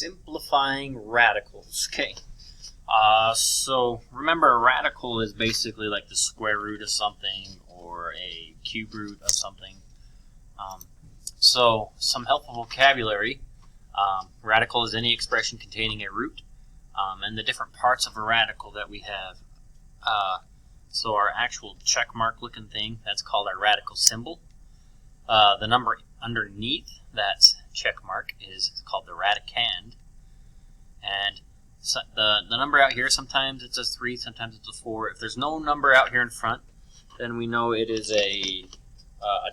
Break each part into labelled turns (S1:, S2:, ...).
S1: simplifying radicals. Okay. So remember, a radical is basically like the square root of something or a cube root of something. So some helpful vocabulary. Radical is any expression containing a root, and the different parts of a radical that we have. So our actual check mark looking thing, that's called our radical symbol. The number underneath that check mark is called the radicand. And so the number out here, sometimes it's a 3, sometimes it's a 4. If there's no number out here in front, then we know it is a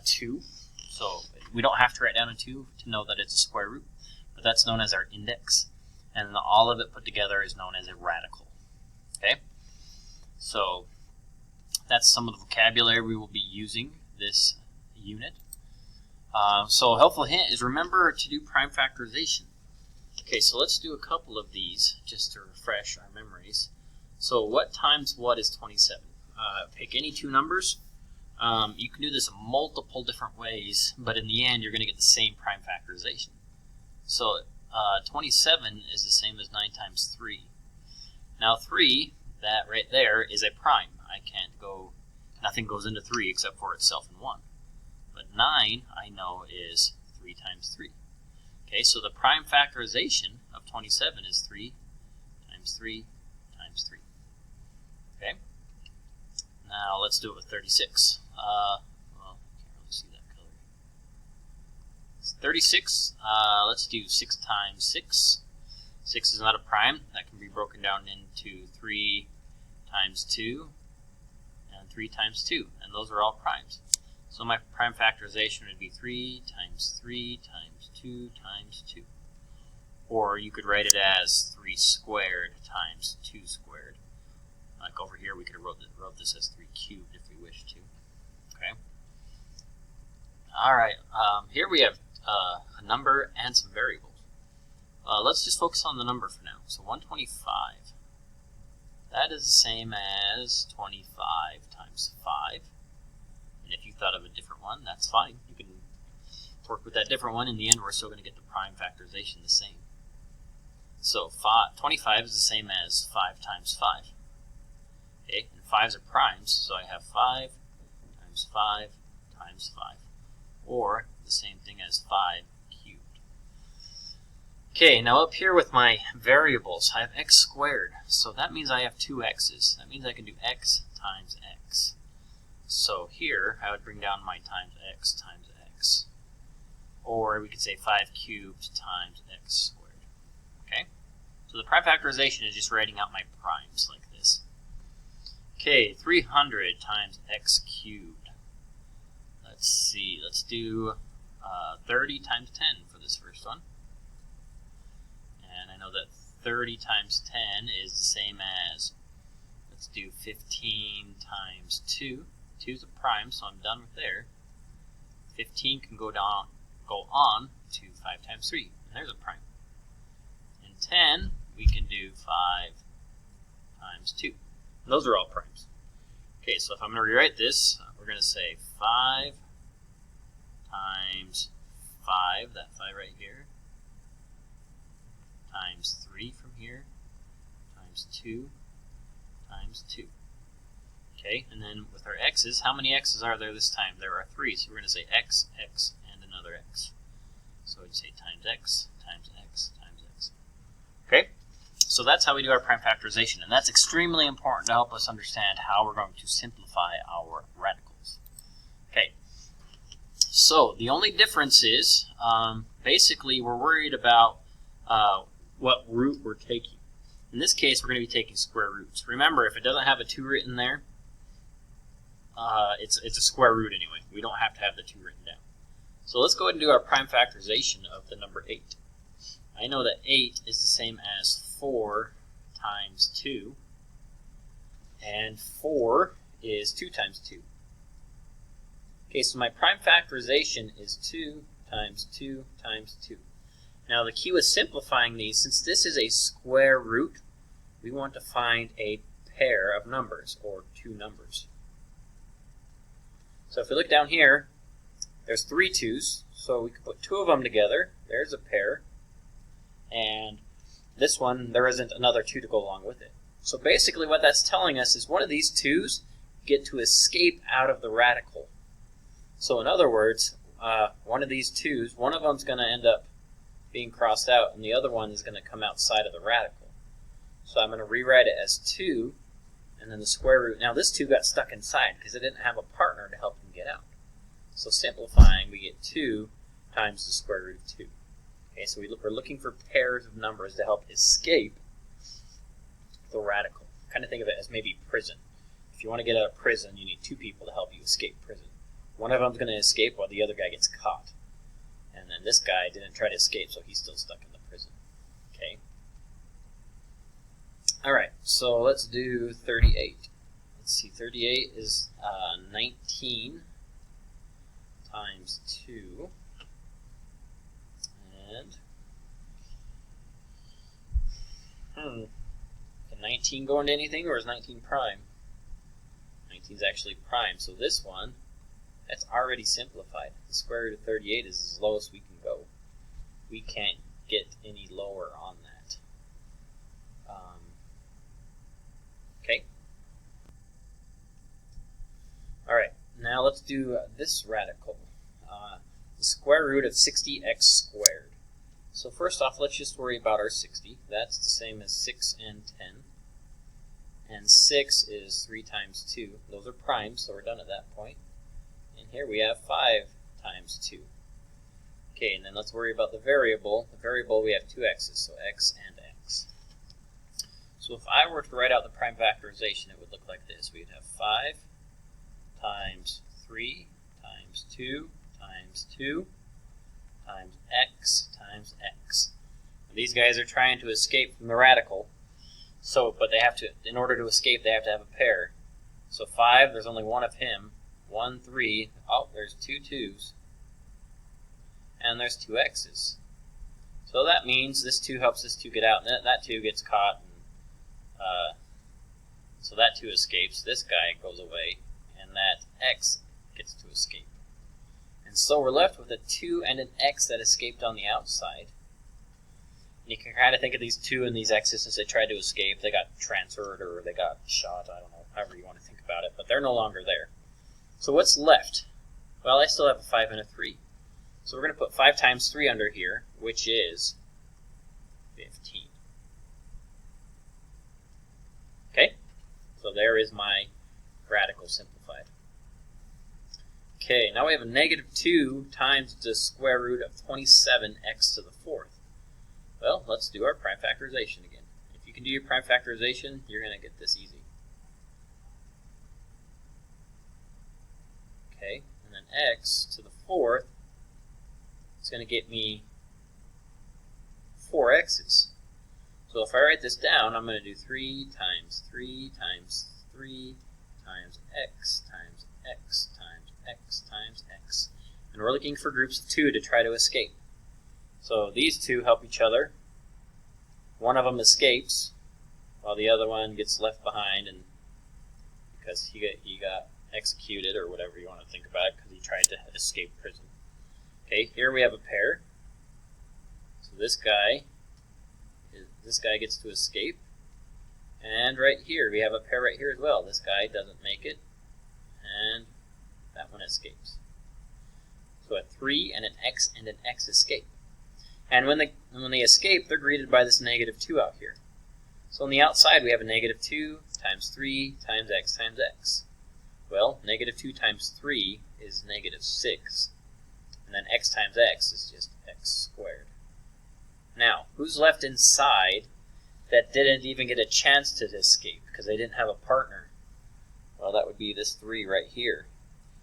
S1: 2. So we don't have to write down a 2 to know that it's a square root, but that's known as our index. And all of it put together is known as a radical. Okay? So that's some of the vocabulary we will be using this unit. So a helpful hint is remember to do prime factorization. Okay, so let's do a couple of these just to refresh our memories. So what times what is 27? Pick any two numbers. You can do this multiple different ways, but in the end you're going to get the same prime factorization. So 27 is the same as 9 times 3. Now 3, that right there, is a prime. Nothing goes into 3 except for itself and 1. But 9, I know, is 3 times 3. Okay, so the prime factorization of 27 is 3 times 3 times 3. Okay? Now let's do it with 36. Well, I can't really see that color. It's 36. Let's do 6 times 6. 6 is not a prime. That can be broken down into 3 times 2 and 3 times 2. And those are all primes. So my prime factorization would be 3 times 3 times 2 times 2. Or you could write it as 3 squared times 2 squared. Like over here, we could have wrote this as 3 cubed if we wished to. Okay. All right. Here we have a number and some variables. Let's just focus on the number for now. So 125. That is the same as 25 times 5. And if you thought of a different one, that's fine. You can work with that different one. In the end, we're still going to get the prime factorization the same. So 25 is the same as 5 times 5. Okay, and 5s are primes, so I have 5 times 5 times 5. Or the same thing as 5 cubed. Okay, now up here with my variables, I have x squared. So that means I have 2 x's. That means I can do x times x. So here, I would bring down my times x. Or we could say 5 cubed times x squared. Okay? So the prime factorization is just writing out my primes like this. Okay, 300 times x cubed. Let's see, let's do 30 times 10 for this first one. And I know that 30 times 10 is the same as, let's do 15 times 2. 2 is a prime, so I'm done with there. 15 can go on to 5 times 3, and there's a prime. And 10, we can do 5 times 2. And those are all primes. Okay, so if I'm going to rewrite this, we're going to say 5 times 5, that 5 right here, times 3 from here, times 2, times 2. Okay, and then with our x's, how many x's are there this time? There are 3, so we're going to say x, x, and another x. So we'd say times x, times x, times x. Okay, so that's how we do our prime factorization, and that's extremely important to help us understand how we're going to simplify our radicals. Okay, so the only difference is, basically we're worried about what root we're taking. In this case, we're going to be taking square roots. Remember, if it doesn't have a 2 written there, it's a square root anyway. We don't have to have the 2 written down. So let's go ahead and do our prime factorization of the number 8. I know that 8 is the same as 4 times 2, and 4 is 2 times 2. Okay, so my prime factorization is 2 times 2 times 2. Now the key with simplifying these, since this is a square root, we want to find a pair of numbers, or 2 numbers. So if we look down here, there's 3 2's, so we could put 2 of them together. There's a pair. And this one, there isn't another 2 to go along with it. So basically what that's telling us is one of these 2's get to escape out of the radical. So in other words, one of these 2's, one of them's going to end up being crossed out, and the other one is going to come outside of the radical. So I'm going to rewrite it as 2, and then the square root. Now this 2 got stuck inside because it didn't have a partner to help him get out. So simplifying, we get 2 times the square root of 2. Okay, so we're looking for pairs of numbers to help escape the radical. Kind of think of it as maybe prison. If you want to get out of prison, you need 2 people to help you escape prison. One of them's going to escape while the other guy gets caught. And then this guy didn't try to escape, so he's still stuck in the prison. Okay? Alright, so let's do 38. Let's see, 38 is 19 times 2. And can 19 go into anything, or is 19 prime? 19 is actually prime, so this one, that's already simplified. The square root of 38 is as low as we can go. We can't get any lower on that. Okay. Alright, now let's do this radical. The square root of 60x squared. So first off, let's just worry about our 60. That's the same as 6 and 10. And 6 is 3 times 2. Those are primes, so we're done at that point. And here we have 5 times 2. Okay, and then let's worry about the variable. The variable, we have 2 x's, so x and x. So if I were to write out the prime factorization, it would look like this. We'd have 5 times 3 times 2 times 2 times x times x. And these guys are trying to escape from the radical. So, but they have to, in order to escape, they have to have a pair. So 5, there's only one of him. 1, 3, oh, there's 2 2's. And there's 2 x's. So that means this 2 helps this 2 get out, and that 2 gets caught. And, so that 2 escapes, this guy goes away, and that x gets to escape. And so we're left with a 2 and an x that escaped on the outside. And you can kind of think of these 2 and these x's as they tried to escape. They got transferred or they got shot, I don't know, however you want to think about it, but they're no longer there. So what's left? Well, I still have a 5 and a 3. So we're going to put 5 times 3 under here, which is 15. Okay? So there is my radical simplified. Okay, now we have a negative 2 times the square root of 27x to the 4th. Well, let's do our prime factorization again. If you can do your prime factorization, you're going to get this easy. Okay, and then x to the 4th is going to get me 4 x's. So if I write this down, I'm going to do 3 times 3 times 3 times x times x times x times x. And we're looking for groups of 2 to try to escape. So these 2 help each other. One of them escapes, while the other one gets left behind, and because he got executed, or whatever you want to think about it, because he tried to escape prison. Okay, here we have a pair. So this guy gets to escape, and right here we have a pair right here as well. This guy doesn't make it, and that one escapes. So a 3 and an x escape. And when they escape, they're greeted by this negative 2 out here. So on the outside, we have a negative 2 times 3 times x times x. Well, negative 2 times 3 is negative 6. And then x times x is just x squared. Now, who's left inside that didn't even get a chance to escape because they didn't have a partner? Well, that would be this 3 right here.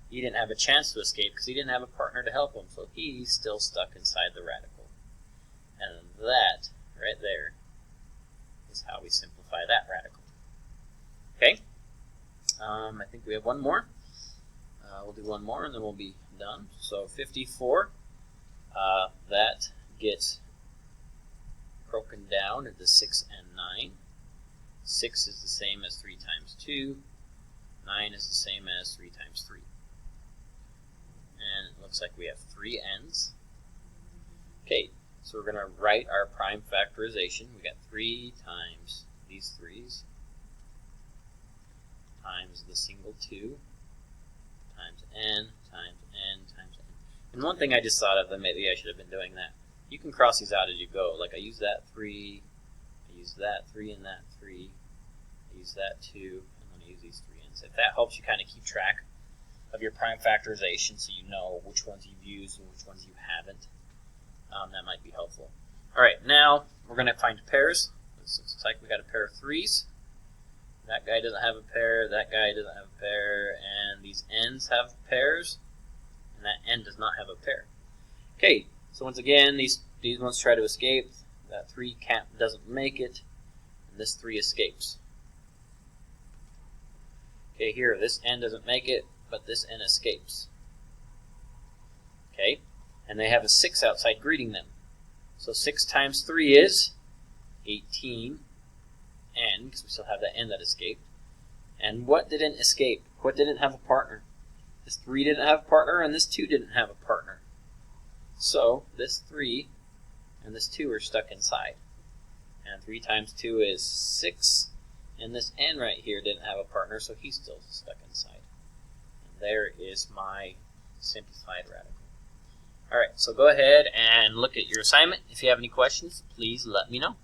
S1: He didn't have a chance to escape because he didn't have a partner to help him, so he's still stuck inside the radical. And that, right there, is how we simplify that radical. Okay? I think we have one more. We'll do one more and then we'll be done. So 54, that gets broken down into 6 and 9. 6 is the same as 3 times 2. 9 is the same as 3 times 3. And it looks like we have 3 n's. Okay, So we're going to write our prime factorization. We got 3 times these 3's times the single 2 times n times n times n. And one thing I just thought of, that maybe I should have been doing that. You can cross these out as you go. Like I use that 3, I use that 3 and that 3, I use that 2, and then I use these 3 n's. If that helps you kind of keep track of your prime factorization so you know which ones you've used and which ones you haven't, that might be helpful. Alright, now we're going to find pairs. This looks like we got a pair of 3's. That guy doesn't have a pair, that guy doesn't have a pair, and these n's have pairs, and that n does not have a pair. Okay, so once again, these ones try to escape. That 3 doesn't make it, and this 3 escapes. Okay, here, this n doesn't make it, but this n escapes. Okay, and they have a 6 outside greeting them. So 6 times 3 is 18. N, because we still have that n that escaped. And what didn't escape? What didn't have a partner? This 3 didn't have a partner, and this 2 didn't have a partner. So this 3 and this 2 are stuck inside. And 3 times 2 is 6, and this n right here didn't have a partner, so he's still stuck inside. And there is my simplified radical. Alright, so go ahead and look at your assignment. If you have any questions, please let me know.